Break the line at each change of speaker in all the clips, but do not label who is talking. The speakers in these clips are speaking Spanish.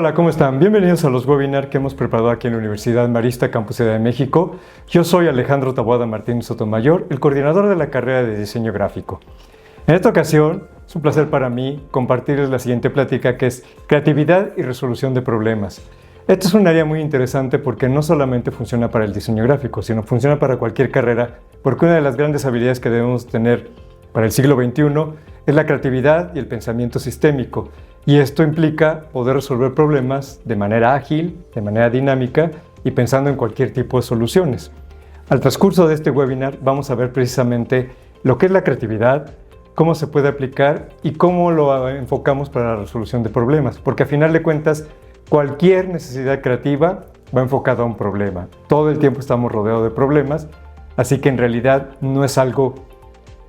Hola, ¿cómo están? Bienvenidos a los webinars que hemos preparado aquí en la Universidad Marista, Campus Ciudad de México. Yo soy Alejandro Taboada Martínez Sotomayor, el coordinador de la carrera de Diseño Gráfico. En esta ocasión, es un placer para mí compartirles la siguiente plática, que es Creatividad y Resolución de Problemas. Esta es un área muy interesante porque no solamente funciona para el diseño gráfico, sino funciona para cualquier carrera, porque una de las grandes habilidades que debemos tener para el siglo XXI es la creatividad y el pensamiento sistémico. Y esto implica poder resolver problemas de manera ágil, de manera dinámica y pensando en cualquier tipo de soluciones. Al transcurso de este webinar vamos a ver precisamente lo que es la creatividad, cómo se puede aplicar y cómo lo enfocamos para la resolución de problemas. Porque a final de cuentas, cualquier necesidad creativa va enfocada a un problema. Todo el tiempo estamos rodeados de problemas, así que en realidad no es algo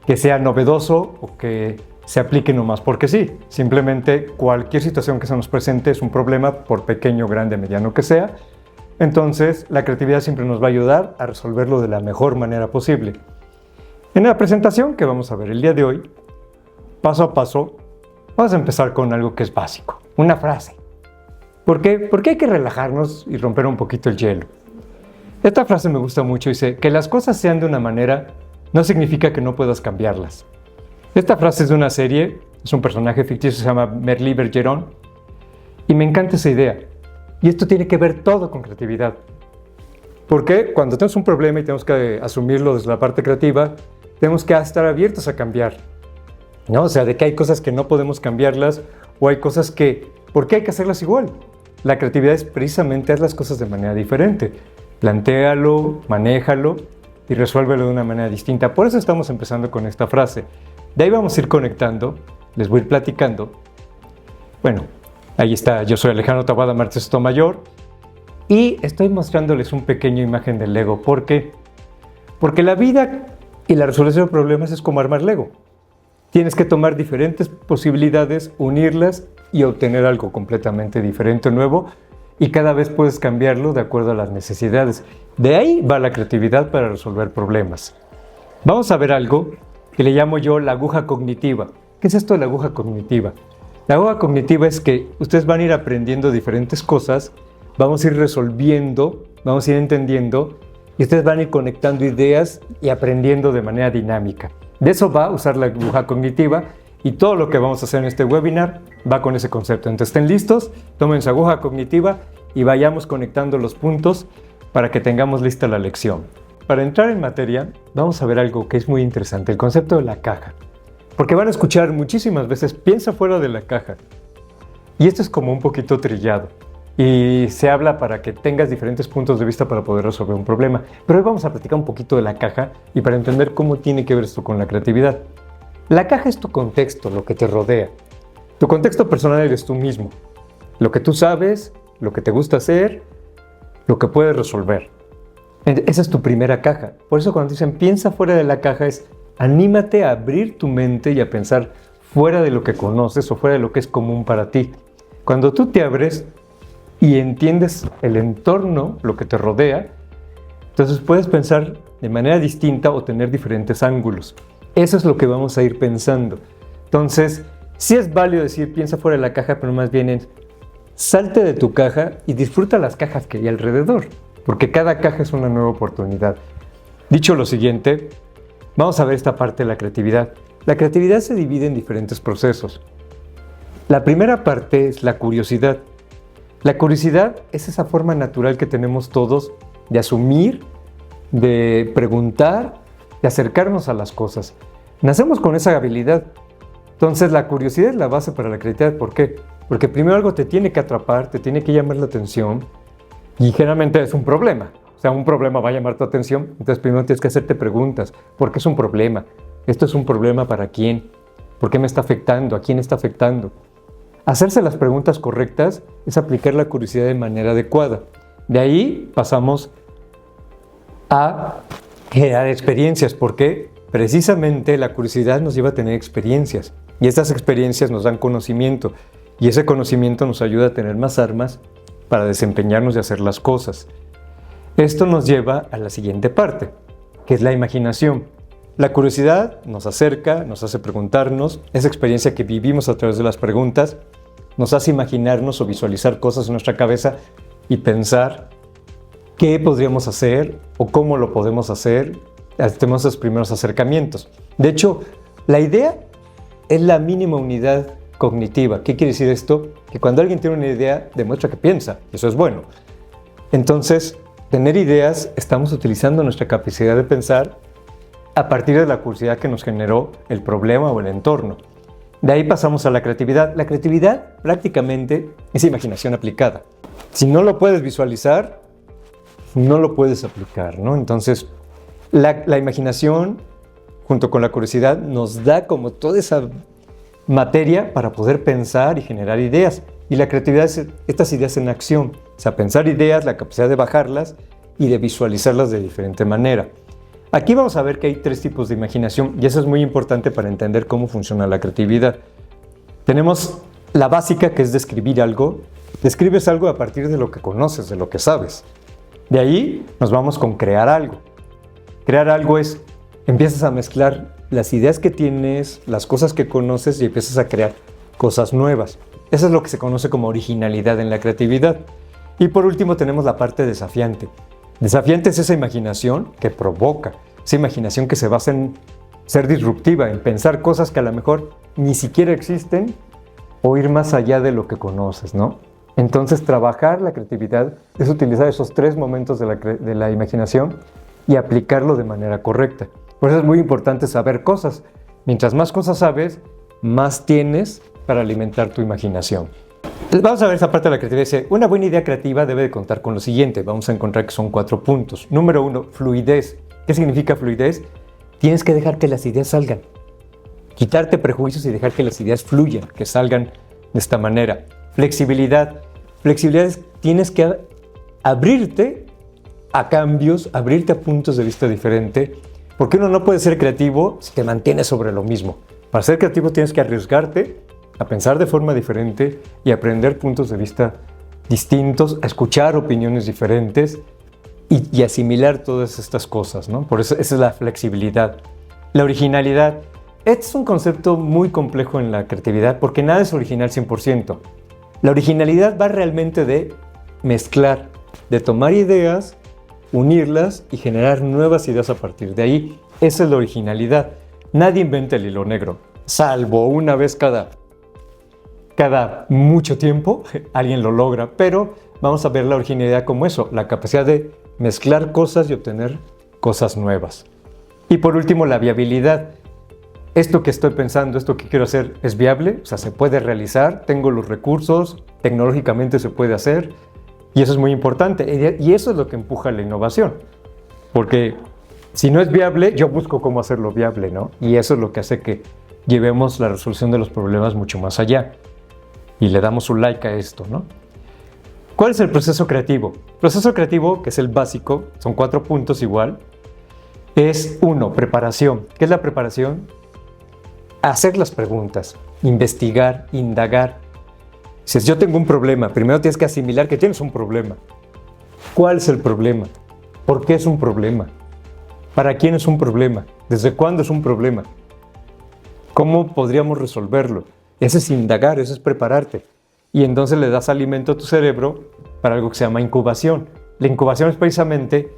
que sea novedoso o que se aplique nomás porque sí. Simplemente cualquier situación que se nos presente es un problema, por pequeño, grande, mediano que sea. Entonces, la creatividad siempre nos va a ayudar a resolverlo de la mejor manera posible. En la presentación que vamos a ver el día de hoy, paso a paso, vamos a empezar con algo que es básico, una frase. ¿Por qué? Porque hay que relajarnos y romper un poquito el hielo. Esta frase me gusta mucho, dice, que las cosas sean de una manera no significa que no puedas cambiarlas. Esta frase es de una serie, es un personaje ficticio, se llama Merlí Bergeron, y me encanta esa idea. Y esto tiene que ver todo con creatividad. Porque cuando tenemos un problema y tenemos que asumirlo desde la parte creativa, tenemos que estar abiertos a cambiar, ¿no? O sea, de que hay cosas que no podemos cambiarlas o hay cosas que, ¿por qué hay que hacerlas igual? La creatividad es precisamente hacer las cosas de manera diferente. Plantéalo, manéjalo y resuélvelo de una manera distinta. Por eso estamos empezando con esta frase. De ahí vamos a ir conectando, les voy a ir platicando. Bueno, ahí está, yo soy Alejandro Taboada Martínez Sotomayor y estoy mostrándoles un pequeño imagen del Lego. ¿Por qué? Porque la vida y la resolución de problemas es como armar Lego. Tienes que tomar diferentes posibilidades, unirlas y obtener algo completamente diferente, nuevo, y cada vez puedes cambiarlo de acuerdo a las necesidades. De ahí va la creatividad para resolver problemas. Vamos a ver algo que le llamo yo la aguja cognitiva. ¿Qué es esto de la aguja cognitiva? La aguja cognitiva es que ustedes van a ir aprendiendo diferentes cosas, vamos a ir resolviendo, vamos a ir entendiendo y ustedes van a ir conectando ideas y aprendiendo de manera dinámica. De eso va a usar la aguja cognitiva y todo lo que vamos a hacer en este webinar va con ese concepto. Entonces estén listos, tomen su aguja cognitiva y vayamos conectando los puntos para que tengamos lista la lección. Para entrar en materia, vamos a ver algo que es muy interesante, el concepto de la caja. Porque van a escuchar muchísimas veces, piensa fuera de la caja. Y esto es como un poquito trillado. Y se habla para que tengas diferentes puntos de vista para poder resolver un problema. Pero hoy vamos a platicar un poquito de la caja y para entender cómo tiene que ver esto con la creatividad. La caja es tu contexto, lo que te rodea. Tu contexto personal eres tú mismo. Lo que tú sabes, lo que te gusta hacer, lo que puedes resolver. Esa es tu primera caja. Por eso cuando dicen piensa fuera de la caja es anímate a abrir tu mente y a pensar fuera de lo que conoces o fuera de lo que es común para ti. Cuando tú te abres y entiendes el entorno, lo que te rodea, entonces puedes pensar de manera distinta o tener diferentes ángulos. Eso es lo que vamos a ir pensando. Entonces, sí es válido decir piensa fuera de la caja, pero más bien es salte de tu caja y disfruta las cajas que hay alrededor. Porque cada caja es una nueva oportunidad. Dicho lo siguiente, vamos a ver esta parte de la creatividad. La creatividad se divide en diferentes procesos. La primera parte es la curiosidad. La curiosidad es esa forma natural que tenemos todos de asumir, de preguntar, de acercarnos a las cosas. Nacemos con esa habilidad. Entonces la curiosidad es la base para la creatividad. ¿Por qué? Porque primero algo te tiene que atrapar, te tiene que llamar la atención. Y generalmente es un problema, o sea, un problema va a llamar tu atención, entonces primero tienes que hacerte preguntas. ¿Por qué es un problema? ¿Esto es un problema para quién? ¿Por qué me está afectando? ¿A quién está afectando? Hacerse las preguntas correctas es aplicar la curiosidad de manera adecuada. De ahí pasamos a generar experiencias, porque precisamente la curiosidad nos lleva a tener experiencias y estas experiencias nos dan conocimiento y ese conocimiento nos ayuda a tener más armas para desempeñarnos y hacer las cosas. Esto nos lleva a la siguiente parte, que es la imaginación. La curiosidad nos acerca, nos hace preguntarnos, esa experiencia que vivimos a través de las preguntas, nos hace imaginarnos o visualizar cosas en nuestra cabeza y pensar qué podríamos hacer o cómo lo podemos hacer. Tenemos esos primeros acercamientos. De hecho, la idea es la mínima unidad cognitiva. ¿Qué quiere decir esto? Que cuando alguien tiene una idea, demuestra que piensa. Eso es bueno. Entonces, tener ideas, estamos utilizando nuestra capacidad de pensar a partir de la curiosidad que nos generó el problema o el entorno. De ahí pasamos a la creatividad. La creatividad prácticamente es imaginación aplicada. Si no lo puedes visualizar, no lo puedes aplicar, ¿no? Entonces, la imaginación, junto con la curiosidad, nos da como toda esa materia para poder pensar y generar ideas. Y la creatividad es estas ideas en acción. O sea, pensar ideas, la capacidad de bajarlas y de visualizarlas de diferente manera. Aquí vamos a ver que hay 3 tipos de imaginación y eso es muy importante para entender cómo funciona la creatividad. Tenemos la básica, que es describir algo. Describes algo a partir de lo que conoces, de lo que sabes. De ahí nos vamos con crear algo. Crear algo es, empiezas a mezclar las ideas que tienes, las cosas que conoces y empiezas a crear cosas nuevas. Eso es lo que se conoce como originalidad en la creatividad. Y por último tenemos la parte desafiante. Desafiante es esa imaginación que provoca, esa imaginación que se basa en ser disruptiva, en pensar cosas que a lo mejor ni siquiera existen o ir más allá de lo que conoces, ¿no? Entonces, trabajar la creatividad es utilizar esos 3 momentos de la imaginación y aplicarlo de manera correcta. Por eso es muy importante saber cosas. Mientras más cosas sabes, más tienes para alimentar tu imaginación. Vamos a ver esa parte de la creatividad. Dice, una buena idea creativa debe de contar con lo siguiente. Vamos a encontrar que son 4 puntos. Número 1, fluidez. ¿Qué significa fluidez? Tienes que dejar que las ideas salgan. Quitarte prejuicios y dejar que las ideas fluyan, que salgan de esta manera. Flexibilidad. Flexibilidad es tienes que abrirte a cambios, abrirte a puntos de vista diferentes, porque uno no puede ser creativo si te mantienes sobre lo mismo. Para ser creativo tienes que arriesgarte a pensar de forma diferente y aprender puntos de vista distintos, a escuchar opiniones diferentes y asimilar todas estas cosas, ¿no? Por eso esa es la flexibilidad. La originalidad. Este es un concepto muy complejo en la creatividad porque nada es original 100%. La originalidad va realmente de mezclar, de tomar ideas, unirlas y generar nuevas ideas a partir de ahí. Esa es la originalidad. Nadie inventa el hilo negro, salvo una vez cada mucho tiempo alguien lo logra, pero vamos a ver la originalidad como eso, la capacidad de mezclar cosas y obtener cosas nuevas. Y por último, la viabilidad. Esto que estoy pensando, esto que quiero hacer, ¿es viable? O sea, ¿se puede realizar? ¿Tengo los recursos? ¿Tecnológicamente se puede hacer? Y eso es muy importante. Y eso es lo que empuja la innovación. Porque si no es viable, yo busco cómo hacerlo viable, ¿no? Y eso es lo que hace que llevemos la resolución de los problemas mucho más allá. Y le damos un like a esto, ¿no? ¿Cuál es el proceso creativo? El proceso creativo, que es el básico, son 4 puntos igual, es 1, preparación. ¿Qué es la preparación? Hacer las preguntas, investigar, indagar. Si yo tengo un problema, primero tienes que asimilar que tienes un problema. ¿Cuál es el problema? ¿Por qué es un problema? ¿Para quién es un problema? ¿Desde cuándo es un problema? ¿Cómo podríamos resolverlo? Ese es indagar, eso es prepararte. Y entonces le das alimento a tu cerebro para algo que se llama incubación. La incubación es precisamente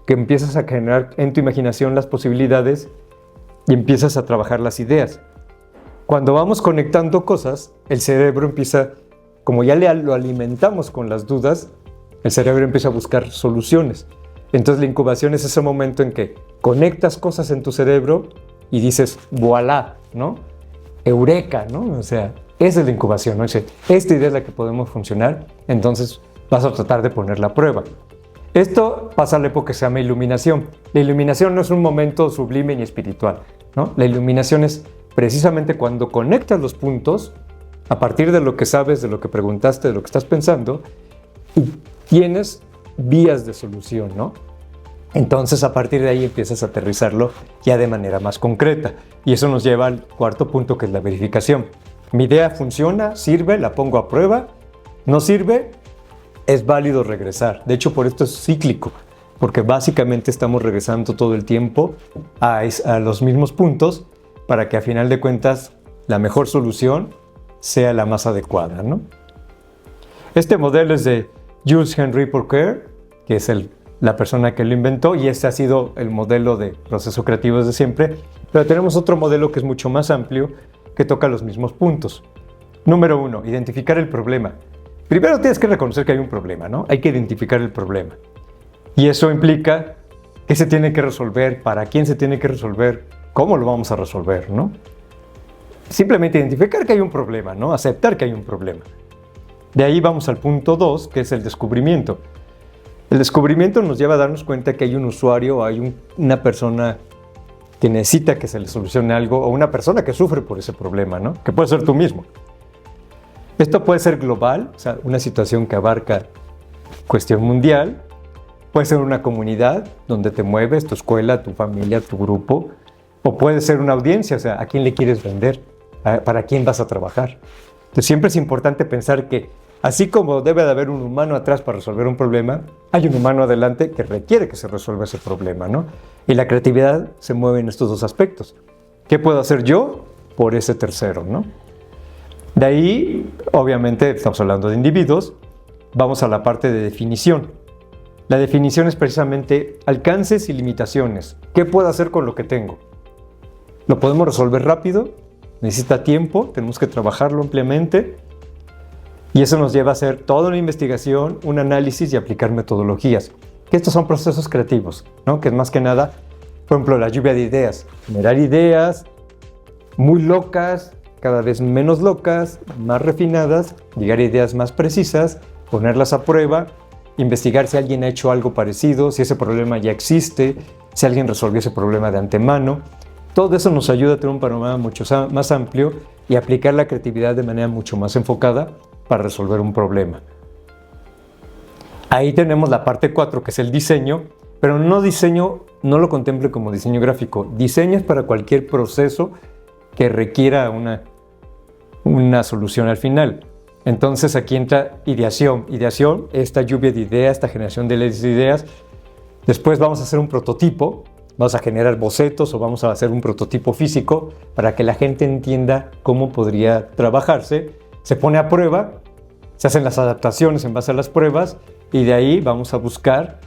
que empiezas a generar en tu imaginación las posibilidades y empiezas a trabajar las ideas. Cuando vamos conectando cosas, el cerebro empieza, como ya lo alimentamos con las dudas, el cerebro empieza a buscar soluciones. Entonces la incubación es ese momento en que conectas cosas en tu cerebro y dices, voilà, ¿no? Eureka, ¿no? O sea, esa es la incubación, ¿no? Esta idea es la que podemos funcionar, entonces vas a tratar de ponerla a prueba. Esto pasa a la época que se llama iluminación. La iluminación no es un momento sublime ni espiritual, ¿no? La iluminación es precisamente cuando conectas los puntos a partir de lo que sabes, de lo que preguntaste, de lo que estás pensando y tienes vías de solución, ¿no? Entonces a partir de ahí empiezas a aterrizarlo ya de manera más concreta y eso nos lleva al 4 punto, que es la verificación. Mi idea funciona, sirve, la pongo a prueba, no sirve, es válido regresar. De hecho, por esto es cíclico, porque básicamente estamos regresando todo el tiempo a los mismos puntos para que a final de cuentas la mejor solución sea la más adecuada, ¿no? Este modelo es de Jules Henry Poincaré, que es la persona que lo inventó, y este ha sido el modelo de proceso creativo desde siempre, pero tenemos otro modelo que es mucho más amplio, que toca los mismos puntos. Número 1, identificar el problema. Primero tienes que reconocer que hay un problema, ¿no? Hay que identificar el problema. Y eso implica qué se tiene que resolver, para quién se tiene que resolver, cómo lo vamos a resolver, ¿no? Simplemente identificar que hay un problema, ¿no? Aceptar que hay un problema. De ahí vamos al punto 2, que es el descubrimiento. El descubrimiento nos lleva a darnos cuenta que hay un usuario, hay una persona que necesita que se le solucione algo, o una persona que sufre por ese problema, ¿no? Que puede ser tú mismo. Esto puede ser global, o sea, una situación que abarca cuestión mundial, puede ser una comunidad donde te mueves, tu escuela, tu familia, tu grupo, o puede ser una audiencia, o sea, ¿a quién le quieres vender? ¿Para quién vas a trabajar? Entonces siempre es importante pensar que así como debe de haber un humano atrás para resolver un problema, hay un humano adelante que requiere que se resuelva ese problema, ¿no? Y la creatividad se mueve en estos dos aspectos. ¿Qué puedo hacer yo por ese tercero, ¿no? De ahí, obviamente, estamos hablando de individuos, vamos a la parte de definición. La definición es precisamente alcances y limitaciones. ¿Qué puedo hacer con lo que tengo? ¿Lo podemos resolver rápido? ¿Necesita tiempo? ¿Tenemos que trabajarlo ampliamente? Y eso nos lleva a hacer toda una investigación, un análisis y aplicar metodologías. Que estos son procesos creativos, ¿no? Que es más que nada, por ejemplo, la lluvia de ideas. Generar ideas muy locas, cada vez menos locas, más refinadas, llegar a ideas más precisas, ponerlas a prueba, investigar si alguien ha hecho algo parecido, si ese problema ya existe, si alguien resolvió ese problema de antemano. Todo eso nos ayuda a tener un panorama mucho más amplio y aplicar la creatividad de manera mucho más enfocada para resolver un problema. Ahí tenemos la parte 4, que es el diseño, pero no lo contemple como diseño gráfico. Diseño es para cualquier proceso que requiera una solución al final. Entonces aquí entra ideación. Ideación, esta lluvia de ideas, esta generación de ideas. Después vamos a hacer un prototipo, vamos a generar bocetos o vamos a hacer un prototipo físico para que la gente entienda cómo podría trabajarse. Se pone a prueba, se hacen las adaptaciones en base a las pruebas y de ahí vamos a buscar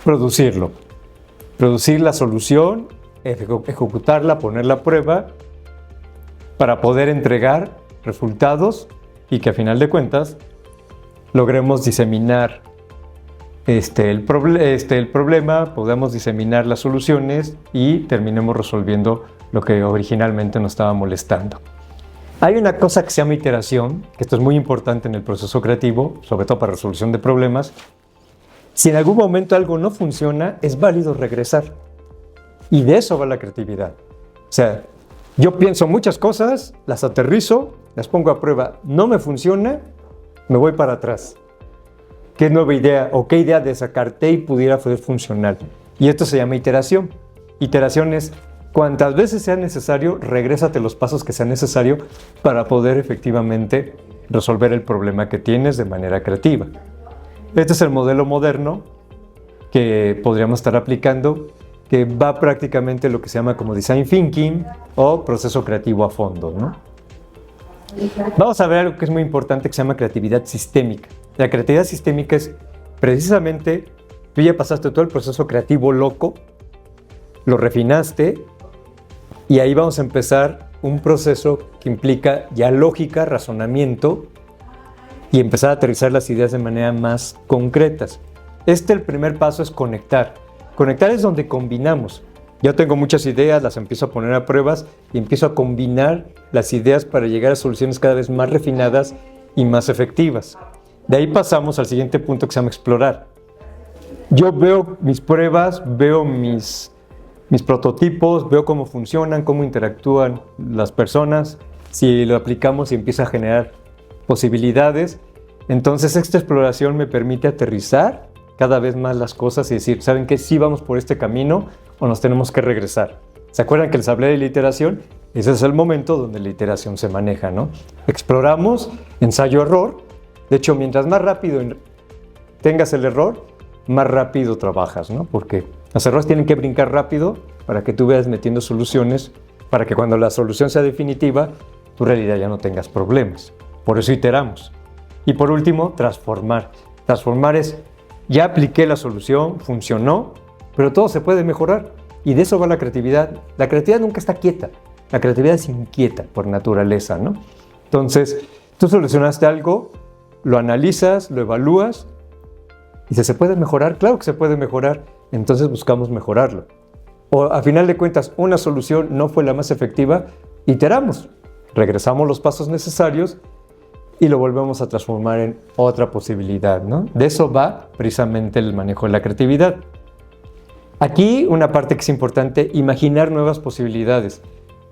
producirlo. Producir la solución, ejecutarla, ponerla a prueba para poder entregar resultados y que a final de cuentas logremos diseminar el problema, podamos diseminar las soluciones y terminemos resolviendo lo que originalmente nos estaba molestando. Hay una cosa que se llama iteración, que esto es muy importante en el proceso creativo, sobre todo para resolución de problemas. Si en algún momento algo no funciona, es válido regresar. Y de eso va la creatividad. O sea, yo pienso muchas cosas, las aterrizo, las pongo a prueba, no me funciona, me voy para atrás. ¿Qué nueva idea o qué idea descarté y pudiera poder funcionar? Y esto se llama iteración. Iteración es cuantas veces sea necesario, regrésate los pasos que sean necesarios para poder efectivamente resolver el problema que tienes de manera creativa. Este es el modelo moderno que podríamos estar aplicando, que va prácticamente lo que se llama como design thinking o proceso creativo a fondo, ¿no? Vamos a ver algo que es muy importante que se llama creatividad sistémica. La creatividad sistémica es precisamente, tú ya pasaste todo el proceso creativo loco, lo refinaste y ahí vamos a empezar un proceso que implica ya lógica, razonamiento y empezar a aterrizar las ideas de manera más concretas. El primer paso es conectar. Conectar es donde combinamos. Yo tengo muchas ideas, las empiezo a poner a pruebas y empiezo a combinar las ideas para llegar a soluciones cada vez más refinadas y más efectivas. De ahí pasamos al siguiente punto que se llama explorar. Yo veo mis pruebas, veo mis prototipos, veo cómo funcionan, cómo interactúan las personas. Si lo aplicamos y empieza a generar posibilidades, entonces esta exploración me permite aterrizar cada vez más las cosas y decir, ¿saben qué? Sí vamos por este camino o nos tenemos que regresar. ¿Se acuerdan que les hablé de la iteración? Ese es el momento donde la iteración se maneja, ¿no? Exploramos, ensayo-error. De hecho, mientras más rápido tengas el error, más rápido trabajas, ¿no? Porque los errores tienen que brincar rápido para que tú vayas metiendo soluciones, para que cuando la solución sea definitiva, tu realidad ya no tengas problemas. Por eso iteramos. Y por último, transformar. Transformar es, ya apliqué la solución, funcionó, pero todo se puede mejorar. Y de eso va la creatividad. La creatividad nunca está quieta. La creatividad es inquieta por naturaleza, ¿no? Entonces, tú solucionaste algo, lo analizas, lo evalúas, y ¿se puede mejorar? Claro que se puede mejorar. Entonces buscamos mejorarlo. O a final de cuentas, una solución no fue la más efectiva, iteramos, regresamos los pasos necesarios y lo volvemos a transformar en otra posibilidad, ¿no? De eso va precisamente el manejo de la creatividad. Aquí una parte que es importante, imaginar nuevas posibilidades.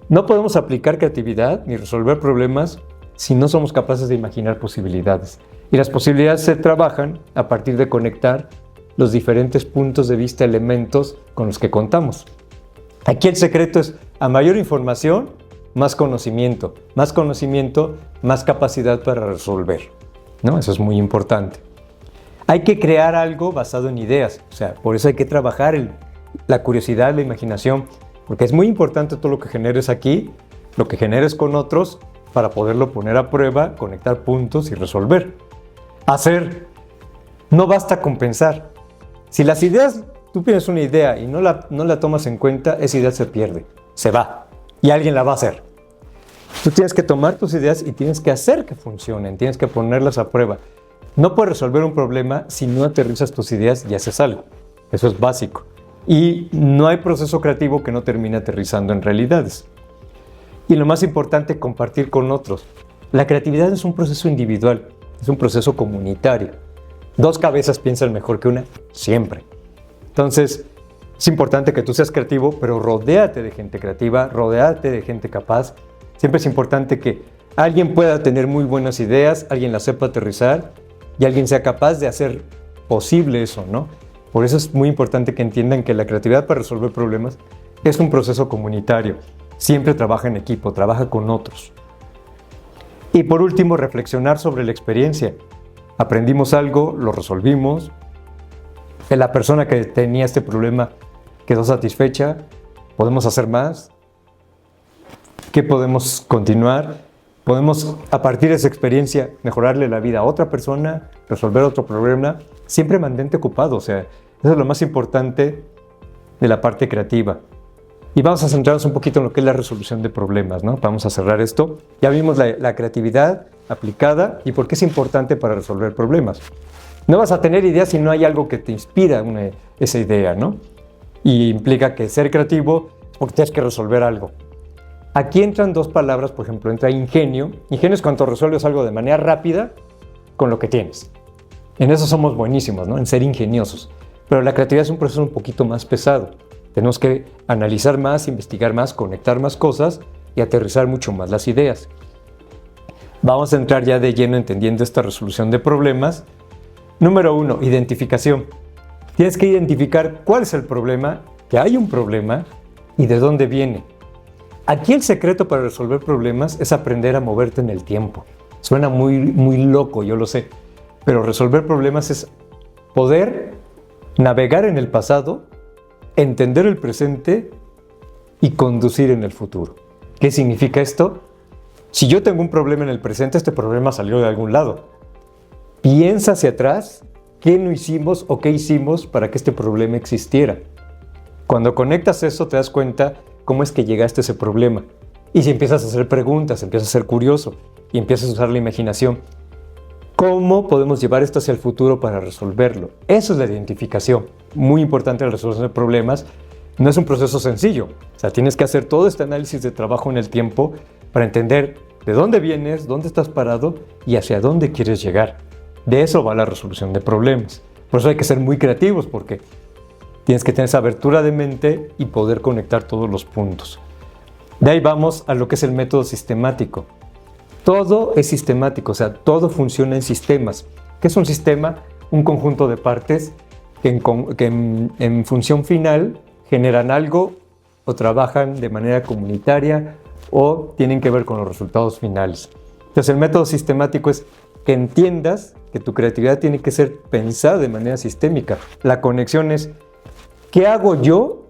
No podemos aplicar creatividad ni resolver problemas si no somos capaces de imaginar posibilidades. Y las posibilidades se trabajan a partir de conectar los diferentes puntos de vista, elementos con los que contamos. Aquí el secreto es, a mayor información, más conocimiento, más capacidad para resolver, ¿no? Eso es muy importante. Hay que crear algo basado en ideas, o sea, por eso hay que trabajar la curiosidad, la imaginación, porque es muy importante todo lo que generes aquí, lo que generes con otros, para poderlo poner a prueba, conectar puntos y resolver. Hacer, no basta con pensar. Si las ideas, tú tienes una idea y no la tomas en cuenta, esa idea se pierde, se va y alguien la va a hacer. Tú tienes que tomar tus ideas y tienes que hacer que funcionen, tienes que ponerlas a prueba. No puedes resolver un problema si no aterrizas tus ideas y haces algo. Eso es básico. Y no hay proceso creativo que no termine aterrizando en realidades. Y lo más importante, compartir con otros. La creatividad es un proceso individual, es un proceso comunitario. Dos cabezas piensan mejor que una, siempre. Entonces, es importante que tú seas creativo, pero rodéate de gente creativa, rodéate de gente capaz. Siempre es importante que alguien pueda tener muy buenas ideas, alguien las sepa aterrizar y alguien sea capaz de hacer posible eso, ¿no? Por eso es muy importante que entiendan que la creatividad para resolver problemas es un proceso comunitario. Siempre trabaja en equipo, trabaja con otros. Y por último, reflexionar sobre la experiencia. Aprendimos algo, lo resolvimos. La persona que tenía este problema quedó satisfecha. ¿Podemos hacer más? ¿Qué podemos continuar? ¿Podemos, a partir de esa experiencia, mejorarle la vida a otra persona, resolver otro problema? Siempre mantente ocupado, o sea, eso es lo más importante de la parte creativa. Y vamos a centrarnos un poquito en lo que es la resolución de problemas, ¿no? Vamos a cerrar esto. Ya vimos la creatividad aplicada y por qué es importante para resolver problemas. No vas a tener ideas si no hay algo que te inspira esa idea, ¿no? Y implica que ser creativo es porque tienes que resolver algo. Aquí entran dos palabras, por ejemplo, entra ingenio. Ingenio es cuando resuelves algo de manera rápida con lo que tienes. En eso somos buenísimos, ¿no? En ser ingeniosos. Pero la creatividad es un proceso un poquito más pesado. Tenemos que analizar más, investigar más, conectar más cosas y aterrizar mucho más las ideas. Vamos a entrar ya de lleno entendiendo esta resolución de problemas. Número 1, identificación. Tienes que identificar cuál es el problema, que hay un problema y de dónde viene. Aquí el secreto para resolver problemas es aprender a moverte en el tiempo. Suena muy loco, yo lo sé, pero resolver problemas es poder navegar en el pasado, entender el presente y conducir en el futuro. ¿Qué significa esto? Si yo tengo un problema en el presente, este problema salió de algún lado. Piensa hacia atrás, ¿qué no hicimos o qué hicimos para que este problema existiera? Cuando conectas eso, te das cuenta cómo es que llegaste a ese problema. Y si empiezas a hacer preguntas, empiezas a ser curioso y empiezas a usar la imaginación, ¿cómo podemos llevar esto hacia el futuro para resolverlo? Eso es la identificación. Muy importante la resolución de problemas. No es un proceso sencillo. O sea, tienes que hacer todo este análisis de trabajo en el tiempo para entender de dónde vienes, dónde estás parado y hacia dónde quieres llegar. De eso va la resolución de problemas. Por eso hay que ser muy creativos porque tienes que tener esa abertura de mente y poder conectar todos los puntos. De ahí vamos a lo que es el método sistemático. Todo es sistemático, o sea, todo funciona en sistemas. ¿Qué es un sistema? Un conjunto de partes que en función final generan algo o trabajan de manera comunitaria o tienen que ver con los resultados finales. Entonces, el método sistemático es que entiendas que tu creatividad tiene que ser pensada de manera sistémica. La conexión es ¿qué hago yo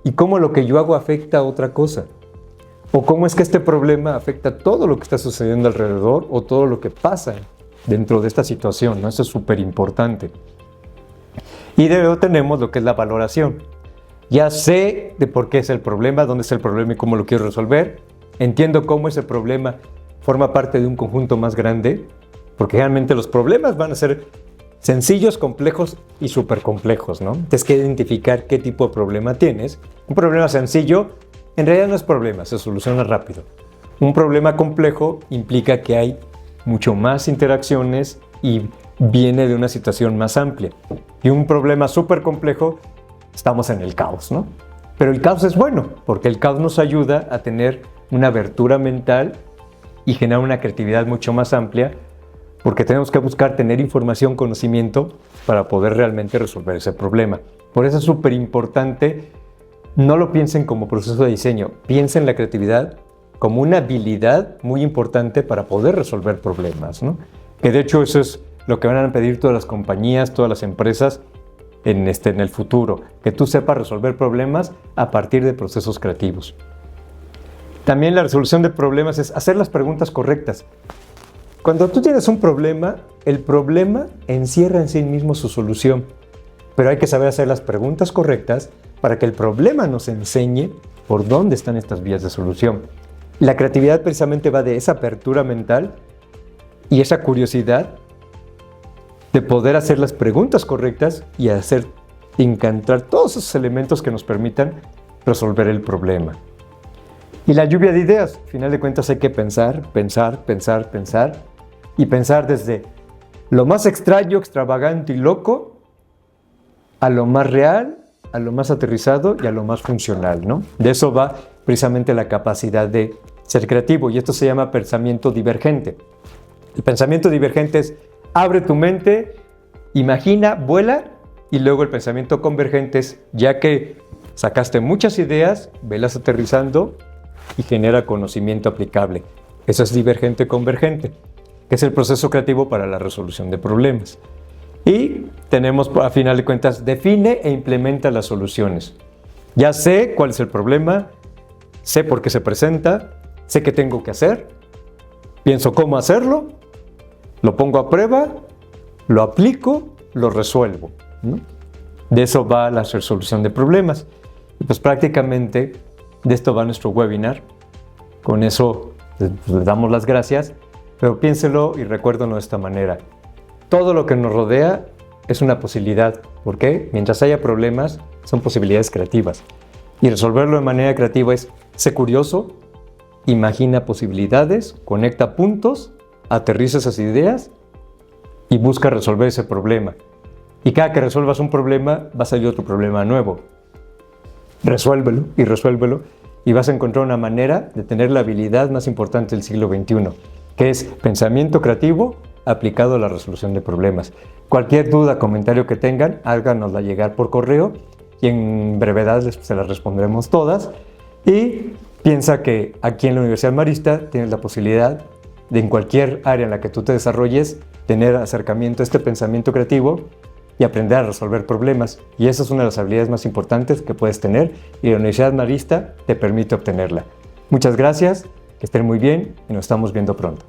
y cómo lo que yo hago afecta a otra cosa? o cómo es que este problema afecta todo lo que está sucediendo alrededor o todo lo que pasa dentro de esta situación, ¿no? Eso es súper importante. Y de luego tenemos lo que es la valoración. Ya sé de por qué es el problema, dónde es el problema y cómo lo quiero resolver. Entiendo cómo ese problema forma parte de un conjunto más grande, porque realmente los problemas van a ser sencillos, complejos y súper complejos, ¿no? Tienes que identificar qué tipo de problema tienes. Un problema sencillo en realidad no es problema, se soluciona rápido. Un problema complejo implica que hay mucho más interacciones y viene de una situación más amplia. Y un problema súper complejo, estamos en el caos, ¿no? Pero el caos es bueno, porque el caos nos ayuda a tener una abertura mental y generar una creatividad mucho más amplia, porque tenemos que buscar tener información, conocimiento, para poder realmente resolver ese problema. Por eso es súper importante, no lo piensen como proceso de diseño, piensen la creatividad como una habilidad muy importante para poder resolver problemas, ¿no? Que de hecho eso es lo que van a pedir todas las compañías, todas las empresas en el futuro, que tú sepas resolver problemas a partir de procesos creativos. También la resolución de problemas es hacer las preguntas correctas. Cuando tú tienes un problema, el problema encierra en sí mismo su solución, pero hay que saber hacer las preguntas correctas para que el problema nos enseñe por dónde están estas vías de solución. La creatividad precisamente va de esa apertura mental y esa curiosidad de poder hacer las preguntas correctas y encontrar todos esos elementos que nos permitan resolver el problema. Y la lluvia de ideas, al final de cuentas hay que pensar y pensar desde lo más extraño, extravagante y loco a lo más real, a lo más aterrizado y a lo más funcional, ¿no? De eso va precisamente la capacidad de ser creativo y esto se llama pensamiento divergente. El pensamiento divergente es abre tu mente, imagina, vuela, y luego el pensamiento convergente es, ya que sacaste muchas ideas, velas aterrizando y genera conocimiento aplicable. Eso es divergente-convergente, que es el proceso creativo para la resolución de problemas. Y tenemos, a final de cuentas, define e implementa las soluciones. Ya sé cuál es el problema, sé por qué se presenta, sé qué tengo que hacer, pienso cómo hacerlo, lo pongo a prueba, lo aplico, lo resuelvo, ¿no? De eso va la resolución de problemas. Y pues prácticamente de esto va nuestro webinar. Con eso les damos las gracias, pero piénselo y recuérdenlo de esta manera. Todo lo que nos rodea es una posibilidad. ¿Por qué? Mientras haya problemas, son posibilidades creativas. Y resolverlo de manera creativa es, sé curioso, imagina posibilidades, conecta puntos, aterriza esas ideas y busca resolver ese problema. Y cada que resuelvas un problema, va a salir otro problema nuevo. Resuélvelo y vas a encontrar una manera de tener la habilidad más importante del siglo XXI, que es pensamiento creativo aplicado a la resolución de problemas. Cualquier duda, comentario que tengan, háganosla llegar por correo y en brevedad se las respondremos todas. Y piensa que aquí en la Universidad Marista tienes la posibilidad de en cualquier área en la que tú te desarrolles tener acercamiento a este pensamiento creativo y aprender a resolver problemas. Y esa es una de las habilidades más importantes que puedes tener y la Universidad Marista te permite obtenerla. Muchas gracias, que estén muy bien y nos estamos viendo pronto.